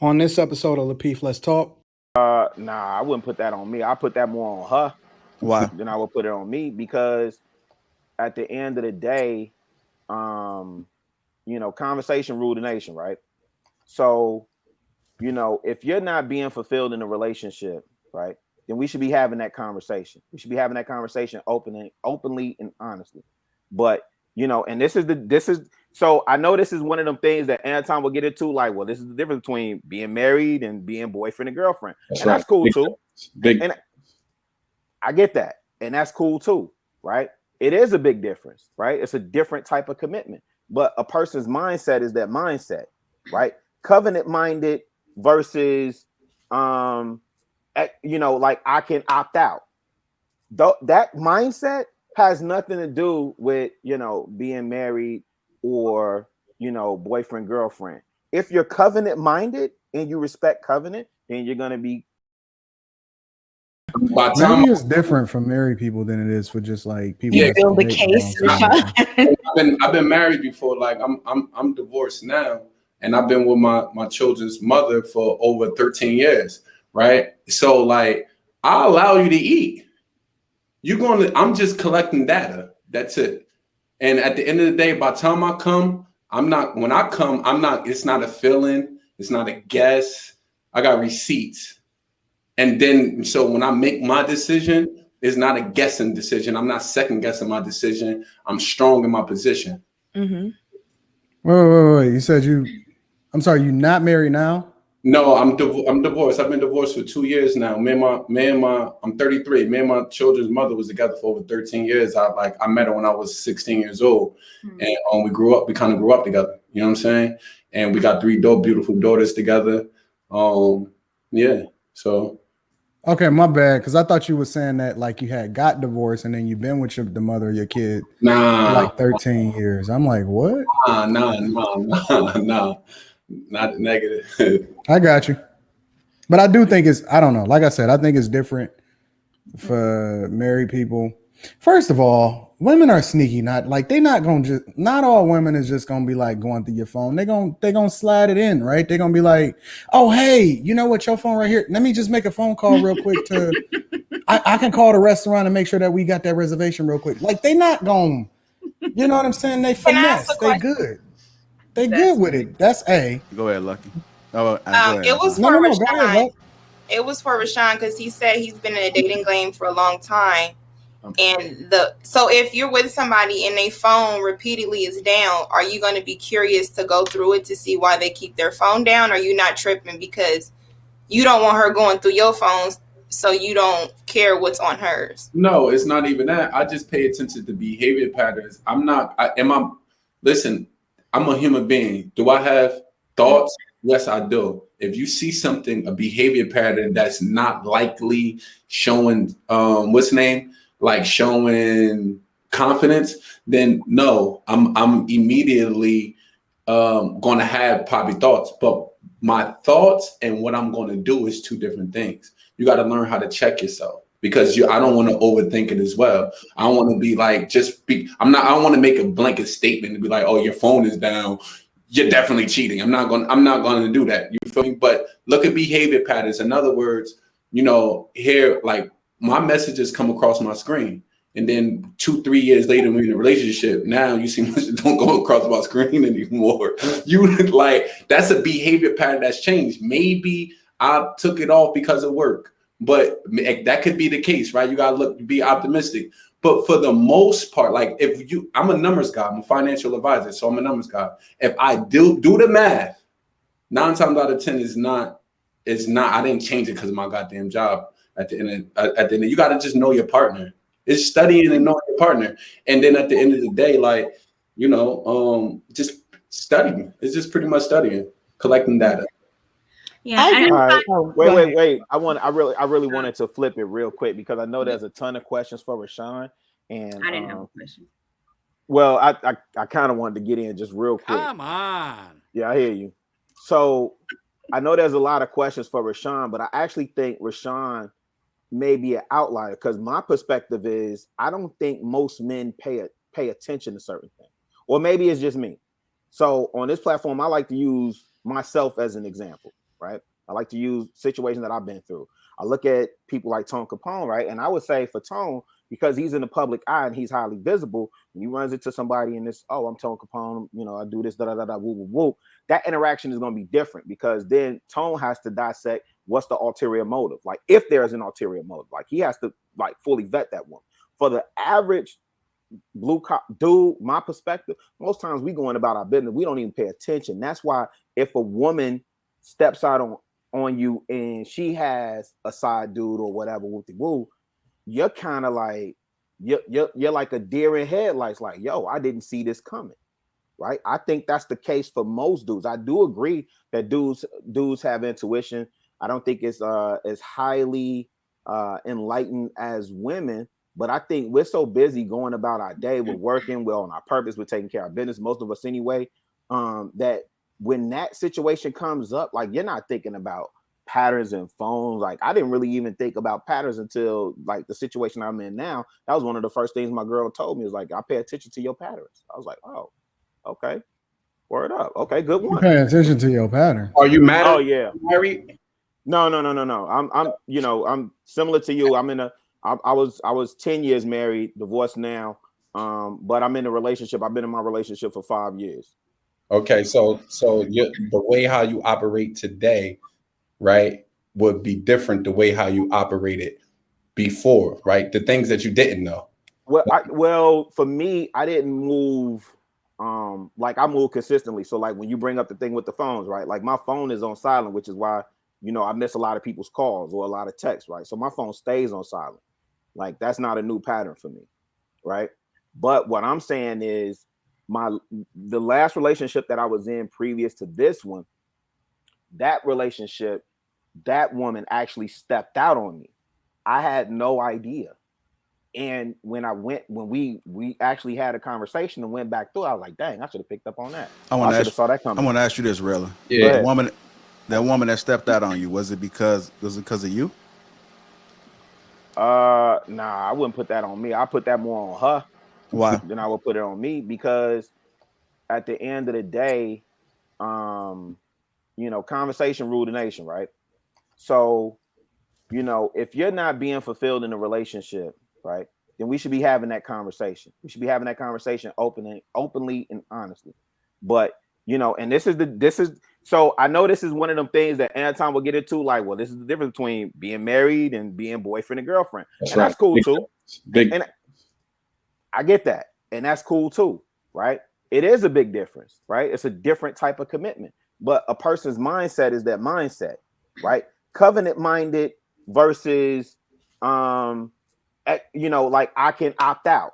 On this episode of Lapeef, Let's Talk. Nah, I wouldn't put that on me. I put that more on her. Why? Than I would put it on me, because at the end of the day, conversation rule the nation, right? So, if you're not being fulfilled in a relationship, right, then we should be having that conversation. We should be having that conversation openly and honestly. But and this is so I know this is one of them things that Anton will get into, like, well, this is the difference between being married and being boyfriend and girlfriend. That's cool too. And I get that. And that's cool too, right? It is a big difference, right? It's a different type of commitment. But a person's mindset is that mindset, right? Covenant minded versus like I can opt out. That mindset has nothing to do with being married or boyfriend, girlfriend. If you're covenant minded and you respect covenant, then you're gonna be. Maybe it's different for married people than it is for just like people. You build the case. I've been married before. Like I'm divorced now, and I've been with my children's mother for over 13 years, right? So like I allow you to eat. I'm just collecting data. That's it. And at the end of the day, by the time I come, it's not a feeling, it's not a guess. I got receipts. And then, so when I make my decision, it's not a guessing decision. I'm not second guessing my decision. I'm strong in my position. Mm-hmm. Wait. You said I'm sorry, you're not married now? No, I'm divorced. I've been divorced for 2 years now. I'm 33. Me and my children's mother was together for over 13 years. I met her when I was 16 years old. Mm-hmm. And we kind of grew up together. You know what I'm saying? And we got 3 beautiful daughters together. Yeah. So. Okay, my bad, because I thought you were saying that like you had got divorced and then you've been with the mother of your kid for like 13 years. I'm like, what? Nah. Not negative. I got you. But I do think I don't know. Like I said, I think it's different for married people. First of all, women are sneaky. Not all women is just gonna be like going through your phone. They're gonna slide it in, right? They're gonna be like, oh, hey, you know what, your phone right here. Let me just make a phone call real quick to I can call the restaurant and make sure that we got that reservation real quick. Like they not gonna, you know what I'm saying? They finesse, they good. They good with it. That's A. Go ahead, Lucky. It was for Rashaann. It was for Rashaann because he said he's been in a dating game for a long time. And so if you're with somebody and their phone repeatedly is down, are you going to be curious to go through it to see why they keep their phone down? Or are you not tripping because you don't want her going through your phones, so you don't care what's on hers? No, it's not even that. I just pay attention to behavior patterns. Listen, I'm a human being. Do I have thoughts? Yes, I do. If you see something, a behavior pattern that's not likely showing, like showing confidence, then no, I'm immediately going to have probably thoughts. But my thoughts and what I'm going to do is 2 different things. You got to learn how to check yourself, because I don't want to overthink it as well. I don't want to be like, I don't want to make a blanket statement and be like, oh, your phone is down, you're definitely cheating. I'm not going to do that. You feel me? But look at behavior patterns. In other words, here, like my messages come across my screen, and then 2-3 years later, we're in a relationship. Now you see messages don't go across my screen anymore. That's a behavior pattern that's changed. Maybe I took it off because of work. But that could be the case, right? You gotta be optimistic. But for the most part, like I'm a numbers guy, I'm a financial advisor, so I'm a numbers guy. If I do the math, 9 times out of 10 is not. I didn't change it because of my goddamn job. At the end, you gotta just know your partner. It's studying and knowing your partner, and then at the end of the day, just studying. It's just pretty much studying, collecting data. Yeah. Wait. I really wanted to flip it real quick because I know there's a ton of questions for Rashaann, and I didn't have a question. Well, I kind of wanted to get in just real quick. Come on. Yeah, I hear you. So I know there's a lot of questions for Rashaann, but I actually think Rashaann may be an outlier because my perspective is I don't think most men pay attention to certain things, or maybe it's just me. So on this platform, I like to use myself as an example. right? I like to use situations that I've been through. I look at people like Tone Capone, right? And I would say for Tone, because he's in the public eye and he's highly visible, when he runs into somebody in this, oh, I'm Tone Capone, you know, I do this, da da da da, woo woo woo. That interaction is going to be different because then Tone has to dissect what's the ulterior motive. Like if there's an ulterior motive, like he has to like fully vet that one. For the average blue cop dude, my perspective, most times we going about our business, we don't even pay attention. That's why if a woman steps out on you and she has a side dude or whatever, woo, you're kind of like you're like a deer in headlights, like, yo, I didn't see this coming. Right? I think that's the case for most dudes. I do agree that dudes have intuition. I don't think it's as highly enlightened as women, but I think we're so busy going about our day, we're working, we're on our purpose, we're taking care of business, most of us anyway, that when that situation comes up, like you're not thinking about patterns and phones. Like I didn't really even think about patterns until like the situation I'm in now. That was one of the first things my girl told me, was like, I pay attention to your patterns. I was like, oh, okay. Word up. Okay, good one. Pay attention to your pattern. Are you mad? Oh yeah. Married? No. I'm you know, I'm similar to you. I was 10 years married, divorced now. But I'm in a relationship. I've been in my relationship for 5 years. Okay, so the way how you operate today, right, would be different the way how you operated before, right? The things that you didn't know. Well, for me, I didn't move like I move consistently. So like when you bring up the thing with the phones, right? Like my phone is on silent, which is why, you know, I miss a lot of people's calls or a lot of texts, right? So my phone stays on silent. Like that's not a new pattern for me, right? But what I'm saying is the last relationship that I was in previous to this one, that relationship, that woman actually stepped out on me. I had no idea. And when we actually had a conversation and went back through, I was like, dang, I should have picked up on that. I should have saw that coming. I want to ask you this, Rilla. Yeah. That woman that stepped out on you, was it because of you? Nah, I wouldn't put that on me. I put that more on her. Why? Than I would put it on me, because at the end of the day, you know, conversation rule the nation, right? So, you know, if you're not being fulfilled in a relationship, right, then we should be having that conversation. We should be having that conversation openly and honestly. But, you know, and so I know this is one of them things that Anton will get into, like, well, this is the difference between being married and being boyfriend and girlfriend. That's cool too. And I get that. And that's cool too, right? It is a big difference, right? It's a different type of commitment. But a person's mindset is that mindset, right? Covenant minded versus you know, like I can opt out.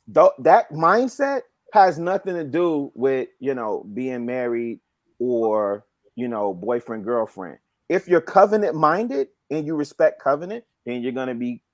That mindset has nothing to do with, you know, being married or, you know, boyfriend, girlfriend. If you're covenant minded and you respect covenant, then you're going to be